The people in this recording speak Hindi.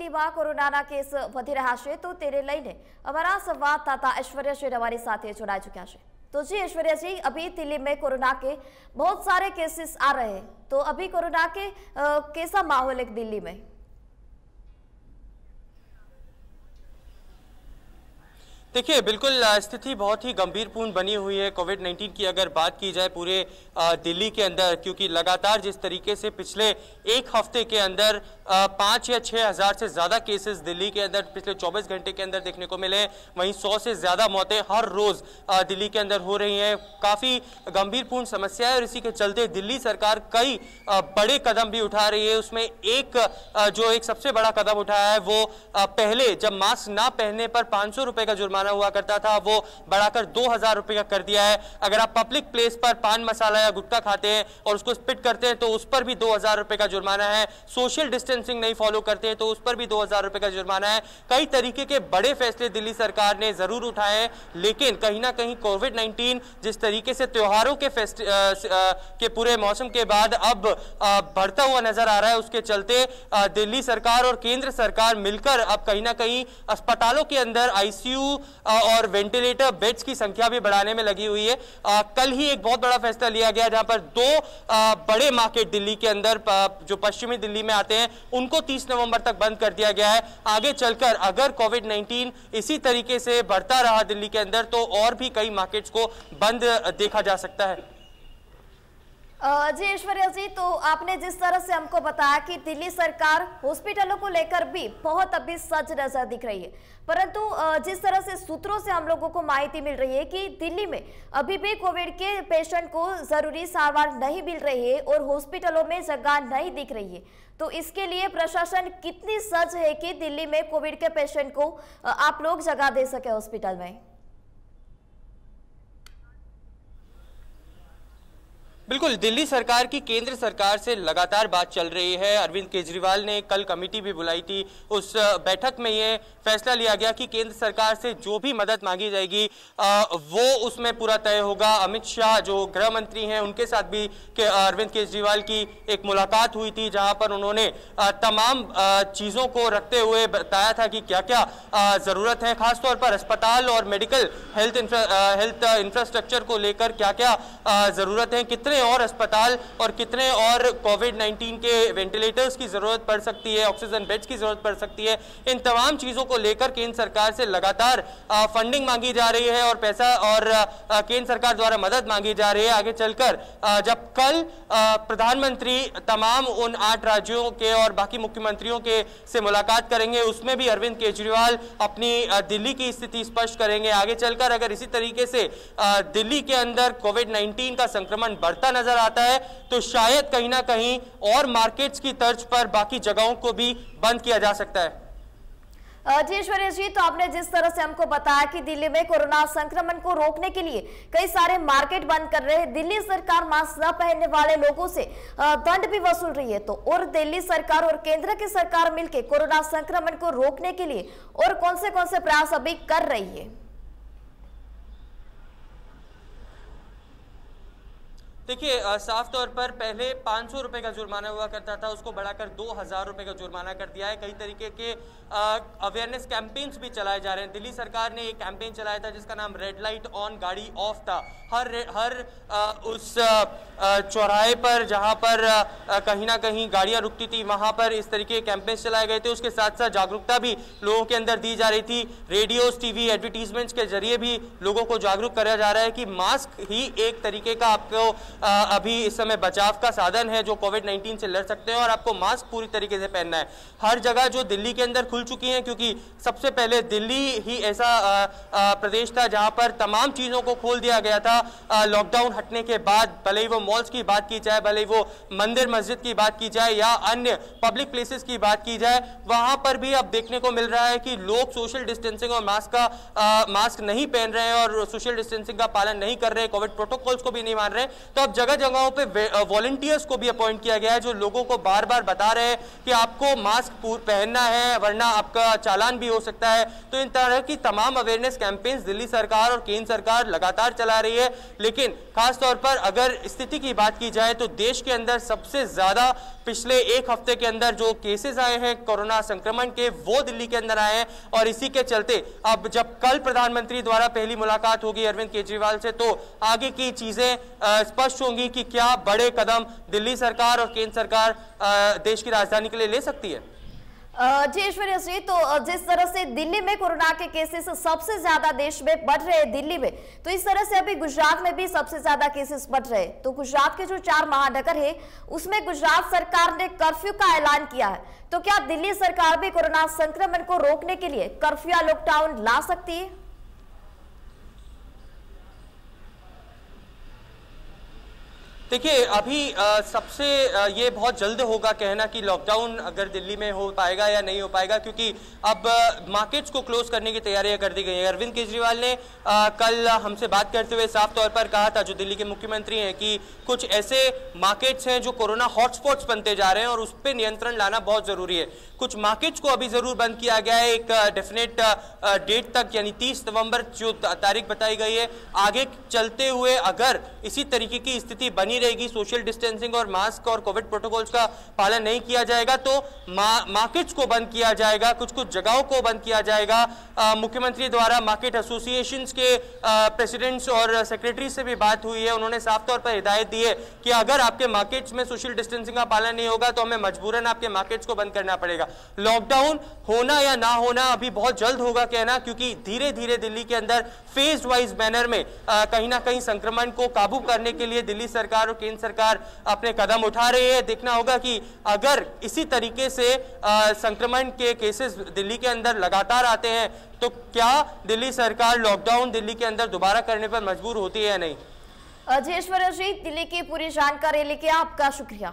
દિલ્હીમાં કોરોનાના કેસ વધી રહ્યા છે તો તેને લઈને અમારા संवाददाता ऐश्वर्या शेर हमारे साथ जुड़ा चुका है। तो जी ऐश्वर्या जी, अभी दिल्ली में कोरोना के बहुत सारे केसेस आ रहे हैं, तो अभी कोरोना के कैसा माहौल है दिल्ली में? देखिए, बिल्कुल स्थिति बहुत ही गंभीरपूर्ण बनी हुई है। कोविड-19 की अगर बात की जाए पूरे दिल्ली के अंदर, क्योंकि लगातार जिस तरीके से पिछले एक हफ्ते के अंदर 5 या 6 हज़ार से ज़्यादा केसेस दिल्ली के अंदर पिछले 24 घंटे के अंदर देखने को मिले, वहीं 100 से ज़्यादा मौतें हर रोज़ दिल्ली के अंदर हो रही हैं। काफ़ी गंभीरपूर्ण समस्या है और इसी के चलते दिल्ली सरकार कई बड़े कदम भी उठा रही है। उसमें एक सबसे बड़ा कदम उठाया है वो पहले जब मास्क ना पहनने पर 500 रुपये का जुर्माना हुआ करता था, वो बढ़ाकर 2000 रुपये का कर दिया है। अगर आप पब्लिक प्लेस पर पान मसाला या गुटखा खाते हैं और उसको स्पिट करते हैं तो उस पर भी 2000 रुपये का जुर्माना है। सोशल डिस्टेंसिंग नहीं फॉलो करते हैं तो उस पर भी 2000 रुपये का जुर्माना है। कई तरीके के बड़े फैसले दिल्ली सरकार ने जरूर उठाए हैं, लेकिन कहीं ना कहीं कोविड-19 जिस तरीके से त्योहारों के पूरे मौसम के बाद अब बढ़ता हुआ नजर आ रहा है, उसके चलते दिल्ली सरकार और केंद्र सरकार मिलकर अब कहीं ना कहीं अस्पतालों के अंदर आईसीयू और वेंटिलेटर बेड्स की संख्या भी बढ़ाने में लगी हुई है। कल ही एक बहुत बड़ा फैसला लिया गया जहां पर 2 बड़े मार्केट दिल्ली के अंदर जो पश्चिमी दिल्ली में आते हैं उनको 30 नवंबर तक बंद कर दिया गया है। आगे चलकर अगर कोविड-19 इसी तरीके से बढ़ता रहा दिल्ली के अंदर तो और भी कई मार्केट्स को बंद देखा जा सकता है। जी ऐश्वर्या जी, तो आपने जिस तरह से हमको बताया कि दिल्ली सरकार हॉस्पिटलों को लेकर भी बहुत अभी सज नजर दिख रही है, परंतु जिस तरह से सूत्रों से हम लोगों को माहिती मिल रही है कि दिल्ली में अभी भी कोविड के पेशेंट को जरूरी सारवार नहीं मिल रही है और हॉस्पिटलों में जगह नहीं दिख रही है, तो इसके लिए प्रशासन कितनी सज है कि दिल्ली में कोविड के पेशेंट को आप लोग जगह दे सके हॉस्पिटल में? बिल्कुल, दिल्ली सरकार की केंद्र सरकार से लगातार बात चल रही है। अरविंद केजरीवाल ने कल कमेटी भी बुलाई थी, उस बैठक में ये फैसला लिया गया कि केंद्र सरकार से जो भी मदद मांगी जाएगी वो उसमें पूरा तय होगा। अमित शाह जो गृह मंत्री हैं उनके साथ भी अरविंद केजरीवाल की एक मुलाकात हुई थी, जहां पर उन्होंने तमाम चीज़ों को रखते हुए बताया था कि क्या क्या ज़रूरत है, खासतौर पर अस्पताल और मेडिकल हेल्थ इंफ्रास्ट्रक्चर को लेकर क्या क्या ज़रूरत है, कितने और अस्पताल और कितने और कोविड-19 के वेंटिलेटर्स की जरूरत पड़ सकती है, ऑक्सीजन बेड्स की जरूरत पड़ सकती है। इन तमाम चीजों को लेकर केंद्र सरकार से लगातार फंडिंग मांगी जा रही है और पैसा और केंद्र सरकार द्वारा मदद मांगी जा रही है। आगे चलकर जब कल प्रधानमंत्री तमाम उन 8 राज्यों के और बाकी मुख्यमंत्रियों के से मुलाकात करेंगे, उसमें भी अरविंद केजरीवाल अपनी दिल्ली की स्थिति स्पष्ट करेंगे। आगे चलकर अगर इसी तरीके से दिल्ली के अंदर कोविड-19 का संक्रमण बढ़ता नजर आता है तो शायद कहीं ना कहीं और मार्केट्स की तर्ज पर बाकी जगहों को भी बंद किया जा सकता है। जी ऐश्वर्या जी, तो आपने जिस तरह से हमको बताया कि दिल्ली में कोरोना संक्रमण को रोकने के लिए कई सारे मार्केट बंद कर रहे हैं, दिल्ली सरकार मास्क न पहनने वाले लोगों से दंड भी वसूल रही है, तो और दिल्ली सरकार और केंद्र की सरकार मिलकर कोरोना संक्रमण को रोकने के लिए और कौन से प्रयास अभी कर रही है? देखिए, साफ तौर पर पहले 500 रुपये का जुर्माना हुआ करता था, उसको बढ़ाकर 2000 रुपये का जुर्माना कर दिया है। कई तरीके के अवेयरनेस कैंपेन्स भी चलाए जा रहे हैं। दिल्ली सरकार ने एक कैंपेन चलाया था जिसका नाम रेड लाइट ऑन गाड़ी ऑफ था। हर उस चौराहे पर जहां पर कहीं ना कहीं गाड़ियां रुकती थी वहां पर इस तरीके के कैंपेन्स चलाए गए थे। उसके साथ साथ जागरूकता भी लोगों के अंदर दी जा रही थी। रेडियोस, टीवी, एडवर्टीजमेंट्स के जरिए भी लोगों को जागरूक कराया जा रहा है कि मास्क ही एक तरीके का आपको अभी इस समय बचाव का साधन है जो कोविड-19 से लड़ सकते हैं और आपको मास्क पूरी तरीके से पहनना है। हर जगह जो दिल्ली के अंदर खुल चुकी हैं, क्योंकि सबसे पहले दिल्ली ही ऐसा प्रदेश था जहां पर तमाम चीजों को खोल दिया गया था लॉकडाउन हटने के बाद, भले ही वो मॉल्स की बात की जाए, भले ही वो मंदिर मस्जिद की बात की जाए या अन्य पब्लिक प्लेसेस की बात की जाए, वहां पर भी अब देखने को मिल रहा है कि लोग सोशल डिस्टेंसिंग और मास्क नहीं पहन रहे हैं और सोशल डिस्टेंसिंग का पालन नहीं कर रहे हैं, कोविड प्रोटोकॉल्स को भी नहीं मान रहे हैं। तो अब जगह जगहों पे वॉलंटियर्स को भी अपॉइंट किया गया है जो लोगों को बार बार बता रहे हैं कि आपको मास्क पहनना है, वरना आपका चालान भी हो सकता है। तो इन तरह की तमाम अवेयरनेस कैंपेन्स दिल्ली सरकार और केंद्र सरकार लगातार चला रही है। लेकिन खासतौर पर अगर स्थिति की बात की जाए तो देश के अंदर सबसे ज्यादा पिछले एक हफ्ते के अंदर जो केसेस आए हैं कोरोना संक्रमण के, वो दिल्ली के अंदर आए हैं। और इसी के चलते अब जब कल प्रधानमंत्री द्वारा पहली मुलाकात होगी अरविंद केजरीवाल से, तो आगे की चीजें स्पष्ट होंगी कि क्या बड़े कदम दिल्ली सरकार और केंद्र सरकार देश की राजधानी के लिए ले सकती है। जी ऐश्वर्या जी, तो जिस तरह से दिल्ली में कोरोना के केसेस सबसे ज्यादा देश में बढ़ रहे हैं दिल्ली में, तो इस तरह से अभी गुजरात में भी सबसे ज्यादा केसेस बढ़ रहे हैं। तो गुजरात के जो 4 महानगर है उसमें गुजरात सरकार ने कर्फ्यू का ऐलान किया है। तो क्या दिल्ली सरकार भी कोरोना संक्रमण को रोकने के लिए कर्फ्यू या लॉकडाउन ला सकती है? देखिए अभी सबसे ये बहुत जल्द होगा कहना कि लॉकडाउन अगर दिल्ली में हो पाएगा या नहीं हो पाएगा, क्योंकि अब मार्केट्स को क्लोज करने की तैयारियां कर दी गई हैं। अरविंद केजरीवाल ने कल हमसे बात करते हुए साफ तौर पर कहा था, जो दिल्ली के मुख्यमंत्री हैं, कि कुछ ऐसे मार्केट्स हैं जो कोरोना हॉटस्पॉट्स बनते जा रहे हैं और उस पर नियंत्रण लाना बहुत जरूरी है। कुछ मार्केट्स को अभी जरूर बंद किया गया है एक डेफिनेट डेट तक, यानी 30 नवंबर जो तारीख बताई गई है। आगे चलते हुए अगर इसी तरीके की स्थिति बनी रहेगी, सोशल डिस्टेंसिंग और मास्क और कोविड प्रोटोकॉल्स का पालन नहीं किया जाएगा, तो मार्केट्स को बंद किया जाएगा, कुछ कुछ जगहों को बंद किया जाएगा। मुख्यमंत्री द्वारा मार्केट एसोसिएशंस के प्रेसिडेंट्स और सेक्रेटरी से भी बात हुई है। उन्होंने साफ तौर पर हिदायत दी है कि अगर आपके मार्केट्स में सोशल डिस्टेंसिंग का पालन नहीं होगा तो हमें मजबूरन आपके मार्केट्स को बंद करना पड़ेगा। लॉकडाउन होना या ना होना अभी बहुत जल्द होगा कहना, क्योंकि धीरे धीरे दिल्ली के अंदर फेज वाइज मैनर में कहीं ना कहीं संक्रमण को काबू करने के लिए दिल्ली सरकार और केंद्र सरकार अपने कदम उठा रही है। देखना होगा कि अगर इसी तरीके से संक्रमण के केसेस दिल्ली के अंदर लगातार आते हैं तो क्या दिल्ली सरकार लॉकडाउन दिल्ली के अंदर दोबारा करने पर मजबूर होती है या नहीं। जी ऐश्वर्या जी, दिल्ली की पूरी जानकारी लेके आपका शुक्रिया।